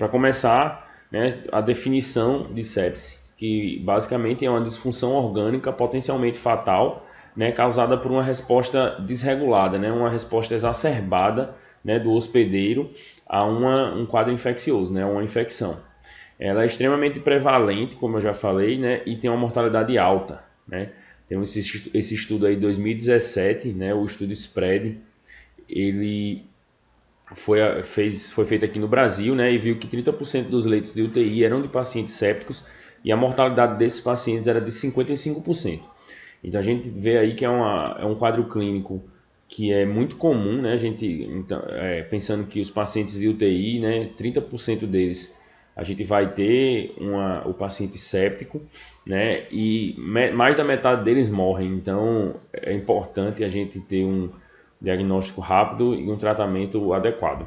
Para começar, né, a definição de sepse, que basicamente é uma disfunção orgânica potencialmente fatal, né, causada por uma resposta desregulada, né, uma resposta exacerbada, né, do hospedeiro a um quadro infeccioso, né, uma infecção. Ela é extremamente prevalente, como eu já falei, né, e tem uma mortalidade alta, né. Tem esse estudo aí de 2017, né, o estudo SPREAD, ele foi feito aqui no Brasil, né, e viu que 30% dos leitos de UTI eram de pacientes sépticos e a mortalidade desses pacientes era de 55%. Então a gente vê aí que é um quadro clínico que é muito comum, né? A gente, então, pensando que os pacientes de UTI, né, 30% deles a gente vai ter o paciente séptico, né? E mais da metade deles morrem. Então é importante a gente ter um diagnóstico rápido e um tratamento adequado.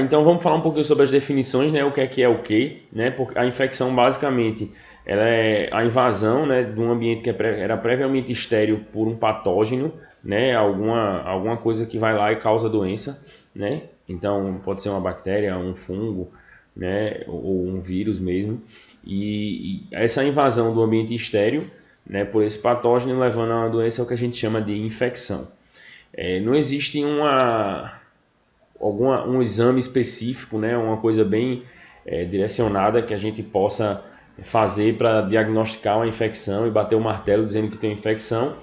Então vamos falar um pouquinho sobre as definições, né? O que é o que, né? Porque a infecção basicamente ela é a invasão, né, de um ambiente que era previamente estéril por um patógeno, né? Alguma coisa que vai lá e causa doença, né? Então pode ser uma bactéria, um fungo, né? Ou um vírus mesmo. E essa invasão do ambiente estéril, né, por esse patógeno levando a uma doença é o que a gente chama de infecção. Não existe um exame específico, né, uma coisa bem direcionada que a gente possa fazer para diagnosticar uma infecção e bater o martelo dizendo que tem infecção,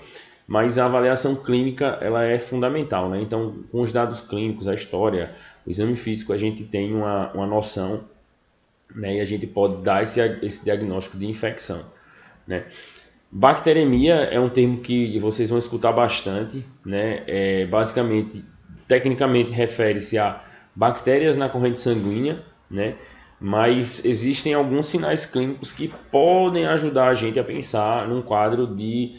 mas a avaliação clínica ela é fundamental, né? Então, com os dados clínicos, a história, o exame físico, a gente tem uma noção, né, e a gente pode dar esse diagnóstico de infecção, né? Bacteremia é um termo que vocês vão escutar bastante, né? Basicamente, tecnicamente refere-se a bactérias na corrente sanguínea, né? Mas existem alguns sinais clínicos que podem ajudar a gente a pensar num quadro de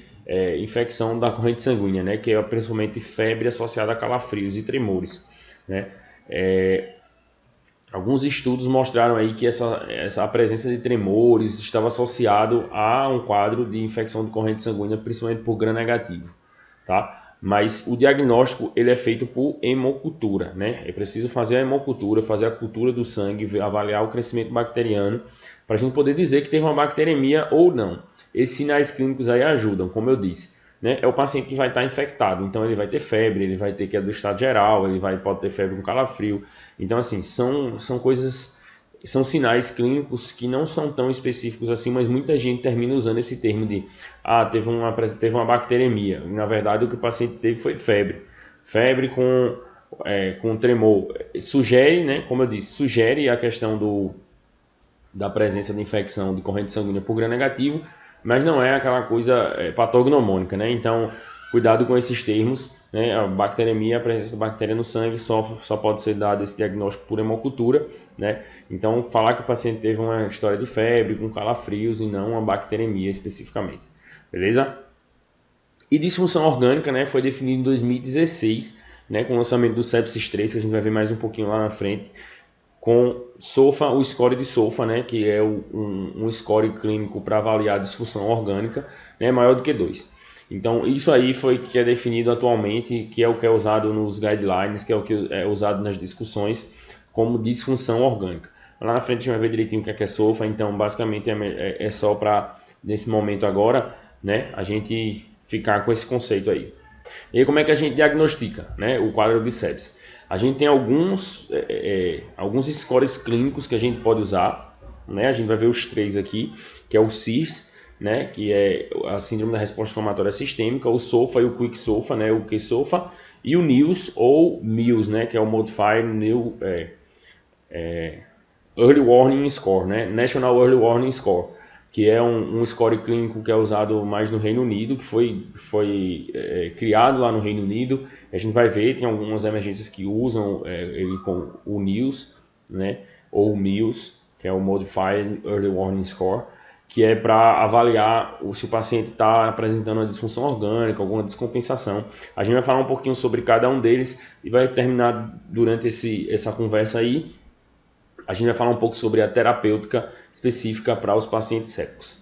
infecção da corrente sanguínea, né? Que é principalmente febre associada a calafrios e tremores, né? Alguns estudos mostraram aí que a presença de tremores estava associado a um quadro de infecção de corrente sanguínea, principalmente por gram negativo, tá? Mas o diagnóstico ele é feito por hemocultura, né? É preciso fazer a hemocultura, fazer a cultura do sangue, avaliar o crescimento bacteriano, para a gente poder dizer que teve uma bacteremia ou não. Esses sinais clínicos aí ajudam, como eu disse, né? É o paciente que vai estar infectado, então ele vai ter febre, ele vai ter que é do estado geral, pode ter febre com calafrio. Então, assim, são coisas, são sinais clínicos que não são tão específicos assim, mas muita gente termina usando esse termo de teve uma bacteremia. Na verdade, o que o paciente teve foi febre. Febre com tremor. Sugere, né, como eu disse, sugere a questão da presença de infecção de corrente sanguínea por gram negativo, mas não é aquela coisa patognomônica, né? Então, cuidado com esses termos, né? A bacteremia, a presença da bactéria no sangue só pode ser dado esse diagnóstico por hemocultura, né? Então, falar que o paciente teve uma história de febre com calafrios e não uma bacteremia especificamente, beleza? E disfunção orgânica, né, foi definido em 2016, né, com o lançamento do Sepsis 3, que a gente vai ver mais um pouquinho lá na frente, com SOFA, o score de SOFA, né, que é um score clínico para avaliar a disfunção orgânica, né, maior do que 2. Então, isso aí foi que é definido atualmente, que é o que é usado nos guidelines, que é o que é usado nas discussões como disfunção orgânica. Lá na frente a gente vai ver direitinho o que é SOFA, então basicamente é só para, nesse momento agora, né, a gente ficar com esse conceito aí. E aí, como é que a gente diagnostica, né, o quadro de sepsis? A gente tem alguns scores clínicos que a gente pode usar, né? A gente vai ver os três aqui, que é o CIRS, né, que é a síndrome da resposta inflamatória sistêmica, o SOFA e o Quick SOFA, né, o QSOFA, e o NILS ou MILS, né, que é o Modified Early Warning Score, né, National Early Warning Score, que é um score clínico que é usado mais no Reino Unido, que foi criado lá no Reino Unido. A gente vai ver, tem algumas emergências que usam ele com o NILS, né, ou o MILS, que é o Modified Early Warning Score, que é para avaliar se o paciente está apresentando uma disfunção orgânica, alguma descompensação. A gente vai falar um pouquinho sobre cada um deles e vai terminar durante essa conversa aí. A gente vai falar um pouco sobre a terapêutica específica para os pacientes sépticos.